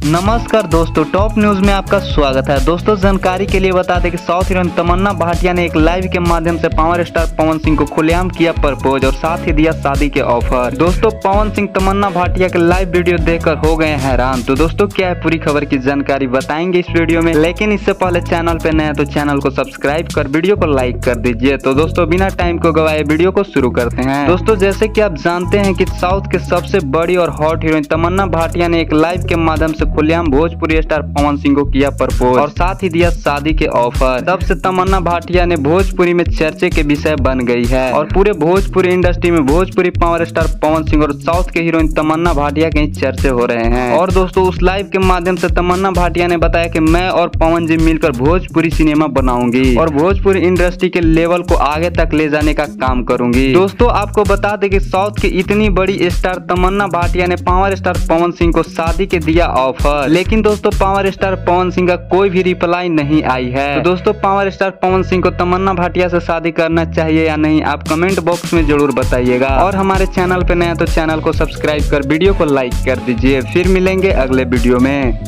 नमस्कार दोस्तों, top news में आपका स्वागत है। दोस्तों जानकारी के लिए बता दें कि साउथ हीरोइन तमन्ना भाटिया ने एक लाइव के माध्यम से पावर स्टार पवन सिंह को खुलेआम किया प्रपोज और साथ ही दिया शादी के ऑफर। दोस्तों पवन सिंह तमन्ना भाटिया के लाइव वीडियो देखकर हो गए हैरान। तो दोस्तों क्या है पूरी खबर की जानकारी बताएंगे इस वीडियो में, लेकिन इससे पहले चैनल पे नए तो चैनल को सब्सक्राइब कर वीडियो को लाइक कर दीजिए। तो दोस्तों बिना टाइम को गवाए वीडियो को शुरू करते हैं। दोस्तों जैसे कि आप जानते हैं कि साउथ के सबसे बड़ी और हॉट हीरोइन तमन्ना भाटिया ने एक लाइव के माध्यम से खुलेआम भोजपुरी स्टार पवन सिंह को किया प्रपोज और साथ ही दिया शादी के ऑफर। तब से तमन्ना भाटिया ने भोजपुरी में चर्चे के विषय बन गई है और पूरे भोजपुरी इंडस्ट्री में भोजपुरी पावर स्टार पवन सिंह और साउथ के हीरोइन तमन्ना भाटिया के चर्चे हो रहे हैं। और दोस्तों उस लाइव के माध्यम से तमन्ना भाटिया ने बताया कि मैं और पवन जी मिलकर भोजपुरी सिनेमा बनाऊंगी और भोजपुरी इंडस्ट्री के लेवल को आगे तक ले जाने का काम करूंगी। दोस्तों आपको बता दें कि साउथ की इतनी बड़ी स्टार तमन्ना भाटिया ने पावर स्टार पवन सिंह को शादी के दिया ऑफर, लेकिन दोस्तों पावर स्टार पवन सिंह का कोई भी रिप्लाई नहीं आई है। तो दोस्तों पावर स्टार पवन सिंह को तमन्ना भाटिया से शादी करना चाहिए या नहीं, आप कमेंट बॉक्स में जरूर बताइएगा। और हमारे चैनल पे नया तो चैनल को सब्सक्राइब कर वीडियो को लाइक कर दीजिए। फिर मिलेंगे अगले वीडियो में।